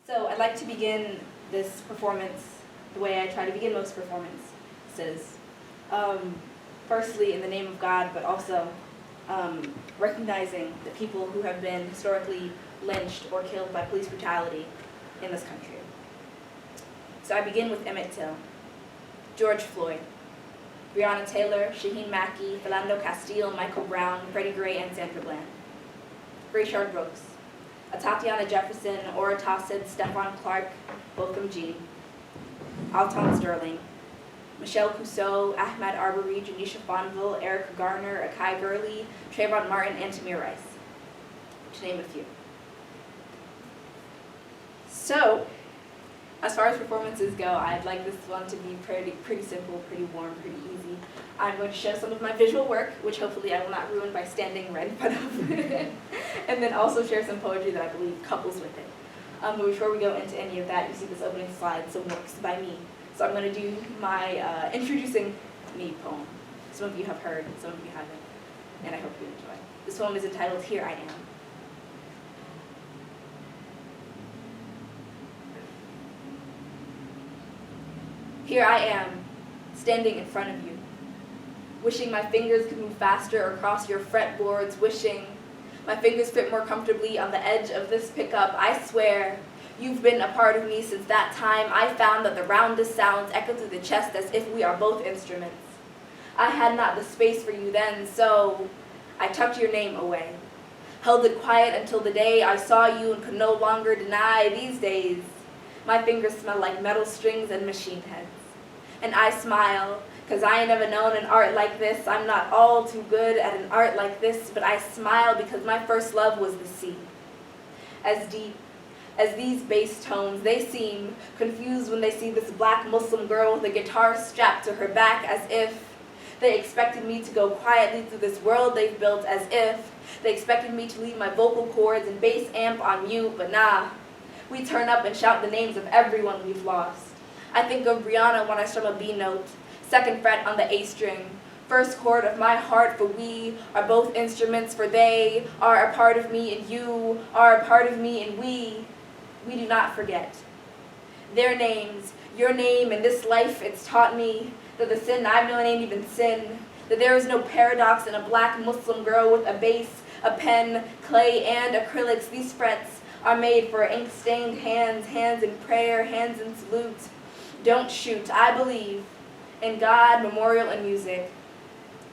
So I'd like to begin this performance the way I try to begin most performances. Firstly, in the name of God, but also recognizing the people who have been historically lynched or killed by police brutality in this country. So I begin with Emmett Till, George Floyd, Breonna Taylor, Shaheen Mackey, Philando Castile, Michael Brown, Freddie Gray, and Sandra Bland. Rayshard Brooks, Tatiana Jefferson, Ora Towsett, Stephon Clark, Botham Jean, Alton Sterling, Michelle Cusseau, Ahmaud Arbery, Janisha Fonville, Erica Garner, Akai Gurley, Trayvon Martin, and Tamir Rice, to name a few. So, as far as performances go, I'd like this one to be pretty simple, pretty warm, pretty easy. I'm going to show some of my visual work, which hopefully I will not ruin by standing right in front of it, and then also share some poetry that I believe couples with it. But before we go into any of that, you see this opening slide, Some Works by Me. So I'm going to do my Introducing Me poem. Some of you have heard, some of you haven't, and I hope you enjoy. This poem is entitled Here I Am. Here I am, standing in front of you, wishing my fingers could move faster across your fretboards, wishing my fingers fit more comfortably on the edge of this pickup. I swear, you've been a part of me since that time I found that the roundest sounds echo through the chest as if we are both instruments. I had not the space for you then, so I tucked your name away, held it quiet until the day I saw you and could no longer deny. These days, my fingers smell like metal strings and machine heads. And I smile, 'cause I ain't never known an art like this. I'm not all too good at an art like this, but I smile because my first love was the sea. As deep as these bass tones, they seem confused when they see this black Muslim girl with a guitar strapped to her back, as if they expected me to go quietly through this world they've built, as if they expected me to leave my vocal cords and bass amp on mute, but nah. We turn up and shout the names of everyone we've lost. I think of Brianna when I strum a B note, second fret on the A string, first chord of my heart, for we are both instruments, for they are a part of me and you are a part of me and we do not forget. Their names, your name, in this life it's taught me that the sin I've known ain't even sin, that there is no paradox in a black Muslim girl with a bass, a pen, clay, and acrylics. These frets are made for ink-stained hands, hands in prayer, hands in salute. Don't shoot. I believe in God, memorial, and music.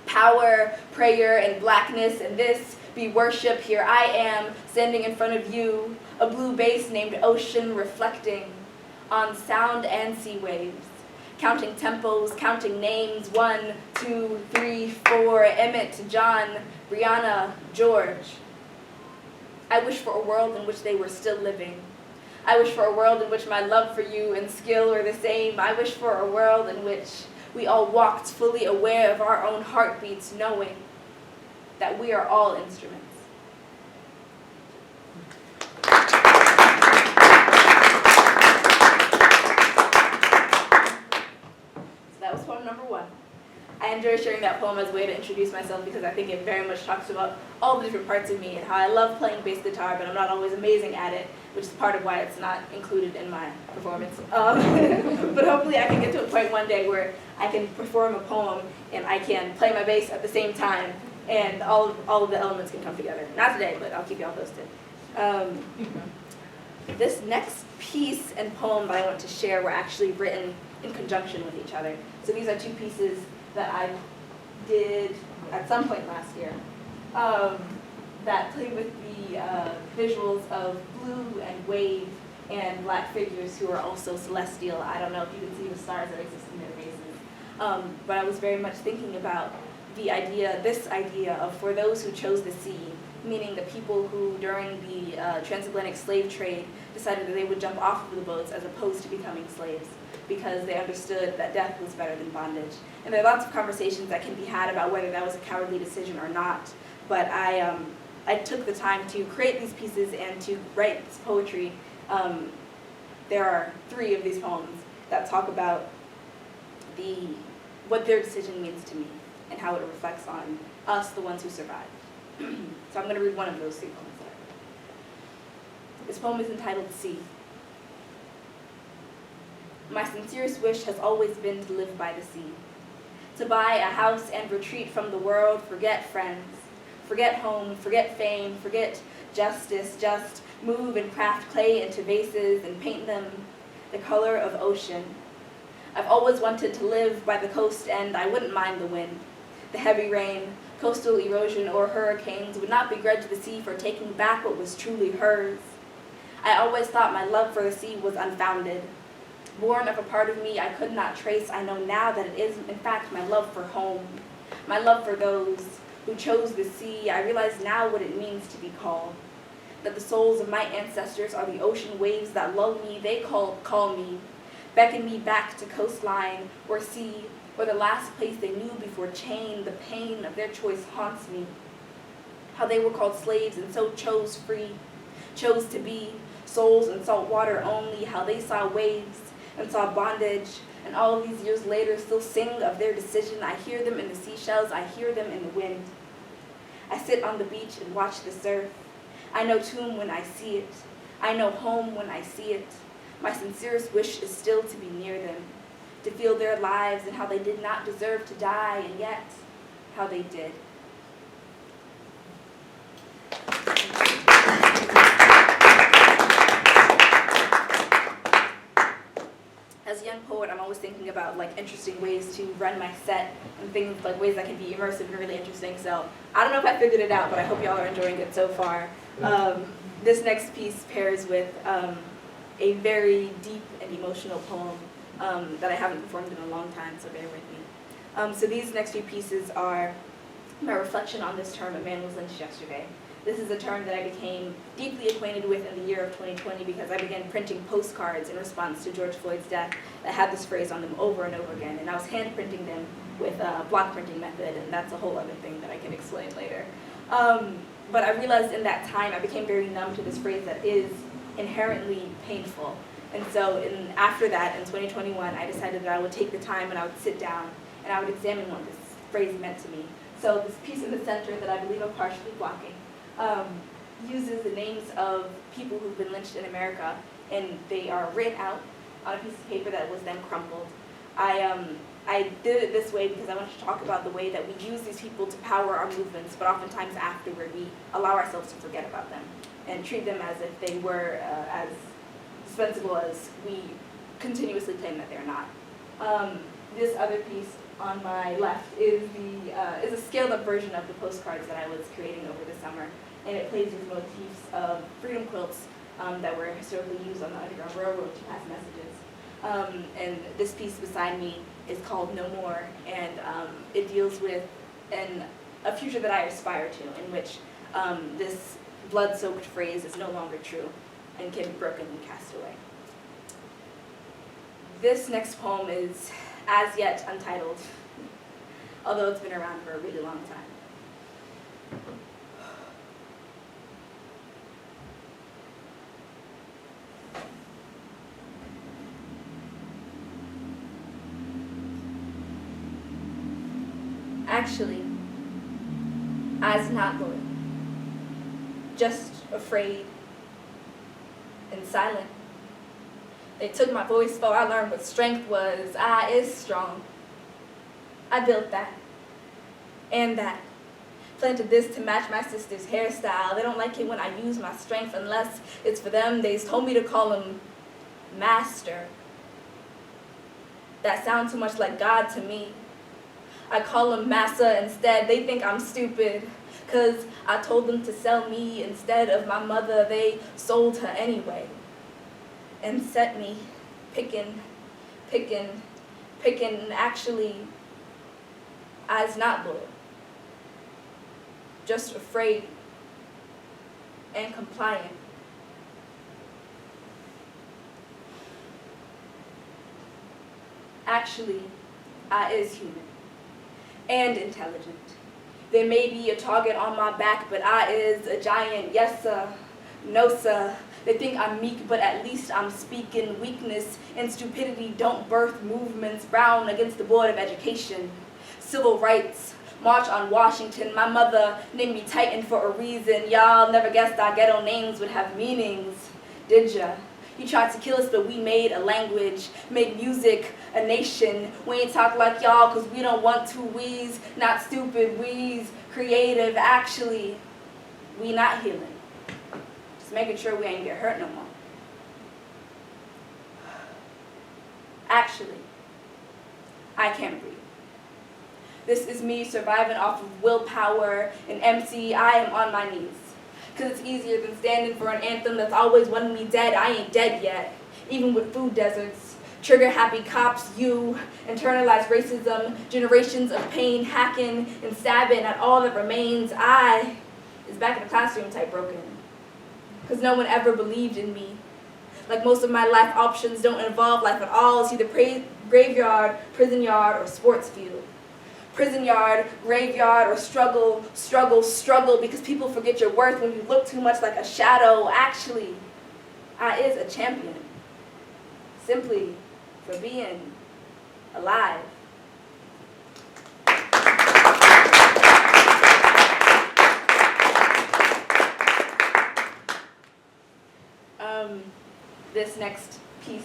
Power, prayer, and blackness, and this be worship. Here I am, standing in front of you, a blue bass named Ocean reflecting on sound and sea waves. Counting tempos, counting names, 1, 2, 3, 4, Emmett, John, Brianna, George. I wish for a world in which they were still living. I wish for a world in which my love for you and skill were the same. I wish for a world in which we all walked fully aware of our own heartbeats, knowing that we are all instruments. So that was poem number 1. I enjoy sharing that poem as a way to introduce myself because I think it very much talks about all the different parts of me and how I love playing bass guitar, but I'm not always amazing at it, which is part of why it's not included in my performance. But hopefully I can get to a point one day where I can perform a poem and I can play my bass at the same time and all of the elements can come together. Not today, but I'll keep y'all posted. This next piece and poem that I want to share were actually written in conjunction with each other. So these are 2 pieces that I did at some point last year that play with the visuals of blue and wave and black figures who are also celestial. I don't know if you can see the stars that exist in their faces. But I was very much thinking about this idea of for those who chose the sea, meaning the people who during the transatlantic slave trade decided that they would jump off of the boats as opposed to becoming slaves, because they understood that death was better than bondage. And there are lots of conversations that can be had about whether that was a cowardly decision or not, but I took the time to create these pieces and to write this poetry. There are 3 of these poems that talk about what their decision means to me and how it reflects on us, the ones who survived. So I'm going to read one of those 3 poems. This poem is entitled Sea. My sincerest wish has always been to live by the sea, to buy a house and retreat from the world, forget friends, forget home, forget fame, forget justice, just move and craft clay into vases and paint them the color of ocean. I've always wanted to live by the coast, and I wouldn't mind the wind. The heavy rain, coastal erosion, or hurricanes would not begrudge the sea for taking back what was truly hers. I always thought my love for the sea was unfounded. Born of a part of me I could not trace, I know now that it is, in fact, my love for home. My love for those who chose the sea. I realize now what it means to be called. That the souls of my ancestors are the ocean waves that lull me, they call me, beckon me back to coastline or sea, or the last place they knew before chain. The pain of their choice haunts me. How they were called slaves and so chose free, chose to be souls in salt water only. How they saw waves and saw bondage, and all these years later still sing of their decision. I hear them in the seashells, I hear them in the wind. I sit on the beach and watch the surf. I know tomb when I see it. I know home when I see it. My sincerest wish is still to be near them, to feel their lives and how they did not deserve to die, and yet how they did. As a young poet, I'm always thinking about interesting ways to run my set and things ways that can be immersive and really interesting. So I don't know if I figured it out, but I hope y'all are enjoying it so far. This next piece pairs with a very deep and emotional poem that I haven't performed in a long time, so bear with me. So these next few pieces are my reflection on this term, "A man was lynched yesterday." This is a term that I became deeply acquainted with in the year of 2020 because I began printing postcards in response to George Floyd's death that had this phrase on them over and over again. And I was hand printing them with a block printing method, and that's a whole other thing that I can explain later. But I realized in that time I became very numb to this phrase that is inherently painful. And so after that, in 2021, I decided that I would take the time and I would sit down and I would examine what this phrase meant to me. So this piece in the center that I believe I'm partially blocking uses the names of people who've been lynched in America, and they are written out on a piece of paper that was then crumpled. I did it this way because I wanted to talk about the way that we use these people to power our movements, but oftentimes afterward we allow ourselves to forget about them and treat them as if they were as dispensable as we continuously claim that they're not. This other piece on my left is a scaled-up version of the postcards that I was creating over the summer, and it plays with motifs of freedom quilts that were historically used on the Underground Railroad to pass messages. And this piece beside me is called "No More," and it deals with a future that I aspire to, in which this blood-soaked phrase is no longer true and can be broken and cast away. This next poem is as yet untitled, although it's been around for a really long time. Actually, I's not loyal, just afraid and silent. They took my voice, for I learned what strength was. I is strong. I built that and that. Planted this to match my sister's hairstyle. They don't like it when I use my strength unless it's for them. They told me to call him master. That sounds too much like God to me. I call him massa instead. They think I'm stupid because I told them to sell me instead of my mother. They sold her anyway and set me picking. Actually, I's not loyal, just afraid and compliant. Actually, I is human and intelligent. There may be a target on my back, but I is a giant. Yes, sir. No, sir. They think I'm meek, but at least I'm speaking. Weakness and stupidity don't birth movements. Brown against the Board of Education. Civil rights. March on Washington. My mother named me Titan for a reason. Y'all never guessed our ghetto names would have meanings, did ya? You tried to kill us, but we made a language, made music a nation. We ain't talk like y'all because we don't want to wheeze, not stupid wheeze, creative, actually. We not healing. Just making sure we ain't get hurt no more. Actually, I can't breathe. This is me surviving off of willpower and MC. I am on my knees. Because it's easier than standing for an anthem that's always wanting me dead. I ain't dead yet, even with food deserts. Trigger happy cops, you, internalized racism, generations of pain, hacking and stabbing at all that remains. I is back in the classroom type broken. Because no one ever believed in me. Like most of my life options don't involve life at all. It's either graveyard, prison yard, or sports field. Prison yard, graveyard, or struggle, struggle, struggle, because people forget your worth when you look too much like a shadow. Actually, I is a champion, simply for being alive. This next piece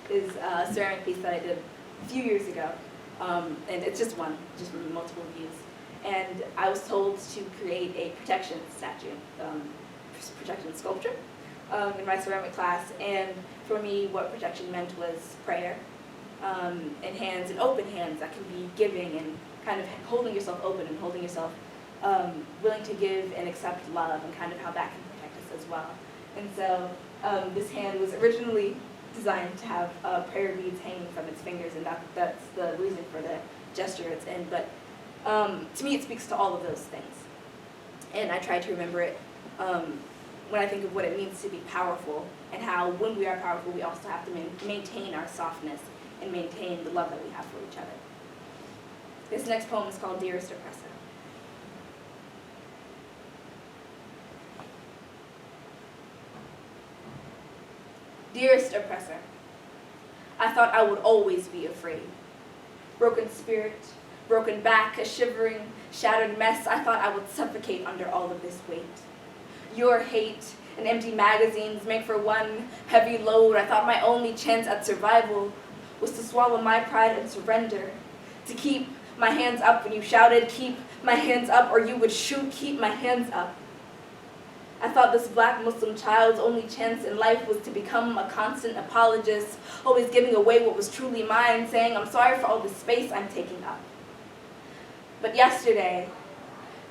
is a ceramic piece that I did a few years ago. And it's just one, just from multiple views. And I was told to create a protection statue, protection sculpture, in my ceramic class. And for me, what protection meant was prayer, and hands, and open hands that can be giving, and kind of holding yourself open and holding yourself willing to give and accept love, and kind of how that can protect us as well. And so this hand was originally designed to have prayer beads hanging from its fingers, and that's the reason for the gesture it's in. But to me, it speaks to all of those things. And I try to remember it when I think of what it means to be powerful, and how when we are powerful, we also have to maintain our softness and maintain the love that we have for each other. This next poem is called Dearest Oppressor. Dearest oppressor, I thought I would always be afraid. Broken spirit, broken back, a shivering, shattered mess. I thought I would suffocate under all of this weight. Your hate and empty magazines make for one heavy load. I thought my only chance at survival was to swallow my pride and surrender. To keep my hands up when you shouted, keep my hands up or you would shoot, keep my hands up. I thought this black Muslim child's only chance in life was to become a constant apologist, always giving away what was truly mine, saying, I'm sorry for all the space I'm taking up. But yesterday,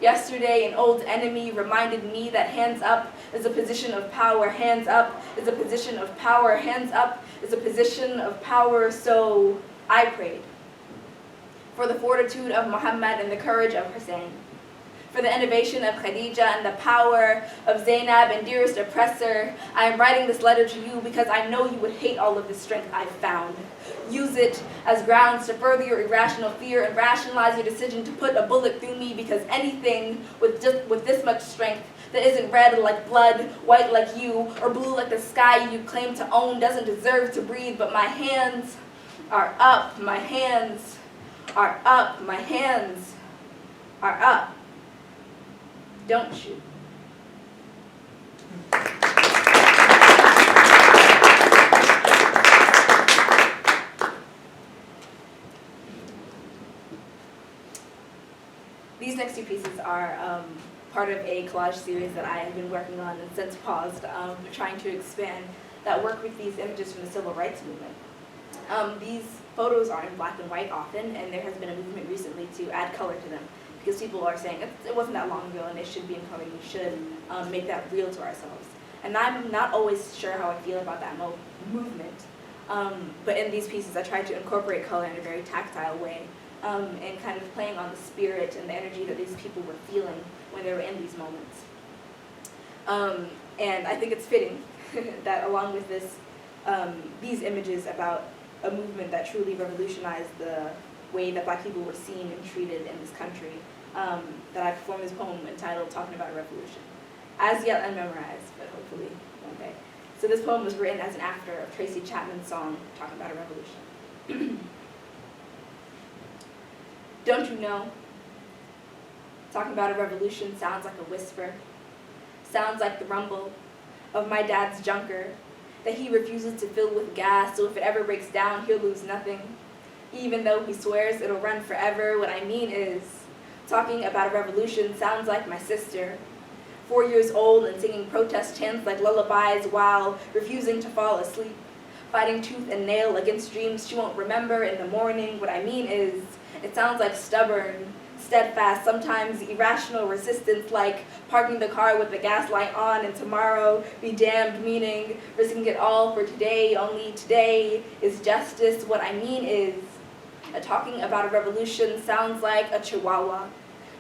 an old enemy reminded me that hands up is a position of power, hands up is a position of power, hands up is a position of power, so I prayed. For the fortitude of Muhammad and the courage of Hussein. For the innovation of Khadija and the power of Zainab, and dearest oppressor, I am writing this letter to you because I know you would hate all of the strength I've found. Use it as grounds to further your irrational fear and rationalize your decision to put a bullet through me, because anything with this much strength that isn't red like blood, white like you, or blue like the sky you claim to own doesn't deserve to breathe. But my hands are up, my hands are up, my hands are up. Don't shoot. These next two pieces are part of a collage series that I have been working on and since paused, trying to expand that work with these images from the civil rights movement. These photos are in black and white often, and there has been a movement recently to add color to them, because people are saying it wasn't that long ago and it should be in color, and we should make that real to ourselves. And I'm not always sure how I feel about that movement, but in these pieces I try to incorporate color in a very tactile way, and kind of playing on the spirit and the energy that these people were feeling when they were in these moments. And I think it's fitting that along with this, these images about a movement that truly revolutionized the way that black people were seen and treated in this country, that I performed this poem entitled Talking About a Revolution. As yet unmemorized, but hopefully one day. So this poem was written as an after of Tracy Chapman's song, Talking About a Revolution. Don't you know? Talking about a revolution sounds like a whisper. Sounds like the rumble of my dad's junker that he refuses to fill with gas, so if it ever breaks down, he'll lose nothing. Even though he swears it'll run forever, what I mean is, talking about a revolution sounds like my sister. 4 years old and singing protest chants like lullabies while refusing to fall asleep. Fighting tooth and nail against dreams she won't remember in the morning. What I mean is, it sounds like stubborn, steadfast, sometimes irrational resistance, like parking the car with the gas light on and tomorrow be damned, meaning risking it all for today, only today is justice. What I mean is, talking about a revolution sounds like a chihuahua,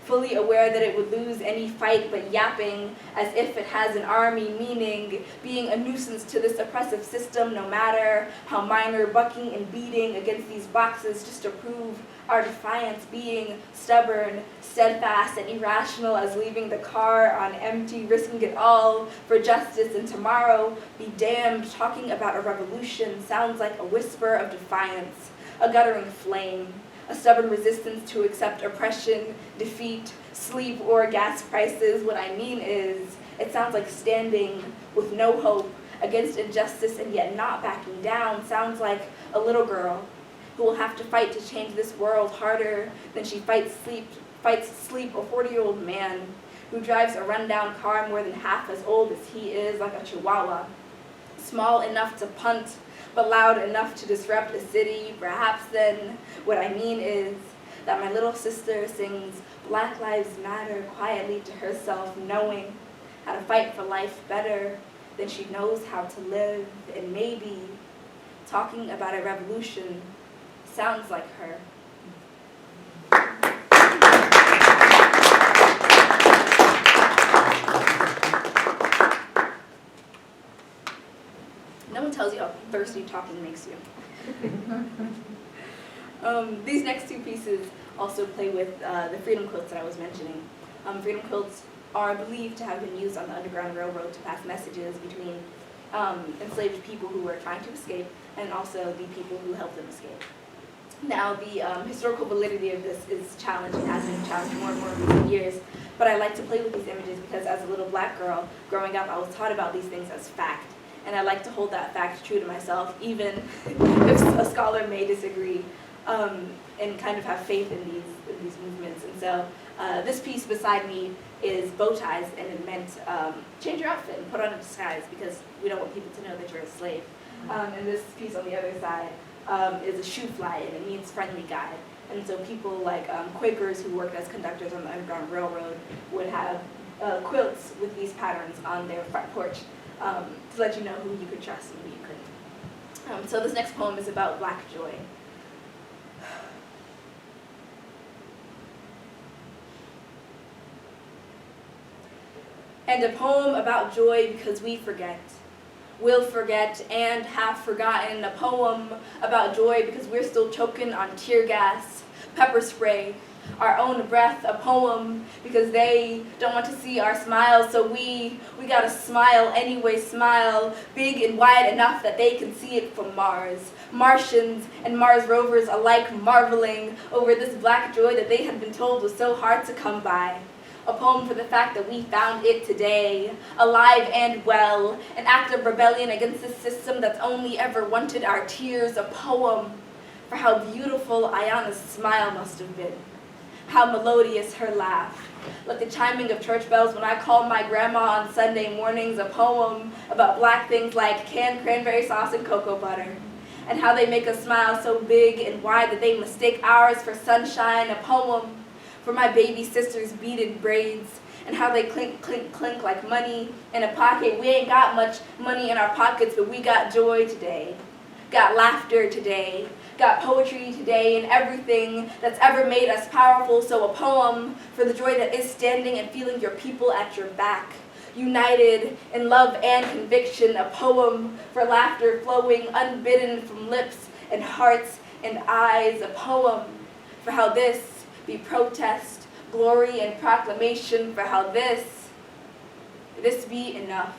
fully aware that it would lose any fight but yapping as if it has an army, meaning being a nuisance to this oppressive system no matter how minor, bucking and beating against these boxes just to prove our defiance, being stubborn, steadfast and irrational as leaving the car on empty, risking it all for justice and tomorrow be damned. Talking about a revolution sounds like a whisper of defiance, a guttering flame, a stubborn resistance to accept oppression, defeat, sleep, or gas prices. What I mean is, it sounds like standing with no hope against injustice and yet not backing down. Sounds like a little girl who will have to fight to change this world harder than she fights sleep, a 40-year-old man who drives a rundown car more than half as old as he is, like a chihuahua, small enough to punt, but loud enough to disrupt a city. Perhaps then, what I mean is that my little sister sings Black Lives Matter quietly to herself, knowing how to fight for life better than she knows how to live, and maybe talking about a revolution sounds like her. No one tells you how thirsty talking makes you. These next two pieces also play with the freedom quilts that I was mentioning. Freedom quilts are believed to have been used on the Underground Railroad to pass messages between enslaved people who were trying to escape and also the people who helped them escape. Now, the historical validity of this is challenged and has been challenged more and more in recent years, but I like to play with these images because as a little black girl growing up, I was taught about these things as fact. And I like to hold that fact true to myself, even if a scholar may disagree, and kind of have faith in these movements. And so this piece beside me is bow ties, and it meant change your outfit and put on a disguise because we don't want people to know that you're a slave. And this piece on the other side is a shoe fly, and it means friendly guide. And so people like Quakers who worked as conductors on the Underground Railroad would have quilts with these patterns on their front porch. To let you know who you could trust and who you couldn't. So this next poem is about black joy. And a poem about joy because we forget, will forget, and have forgotten. A poem about joy because we're still choking on tear gas, pepper spray, our own breath. A poem because they don't want to see our smiles, so we gotta smile anyway, smile big and wide enough that they can see it from Mars. Martians and Mars rovers alike marveling over this black joy that they had been told was so hard to come by. A poem for the fact that we found it today, alive and well, an act of rebellion against the system that's only ever wanted our tears. A poem for how beautiful Ayana's smile must have been, how melodious her laugh, like the chiming of church bells when I call my grandma on Sunday mornings. A poem about black things like canned cranberry sauce and cocoa butter, and how they make us smile so big and wide that they mistake ours for sunshine. A poem for my baby sister's beaded braids, and how they clink, clink, clink like money in a pocket. We ain't got much money in our pockets, but we got joy today, got laughter today, got poetry today, and everything that's ever made us powerful. So a poem for the joy that is standing and feeling your people at your back, united in love and conviction. A poem for laughter flowing unbidden from lips and hearts and eyes. A poem for how this be protest, glory, and proclamation, for how this be enough.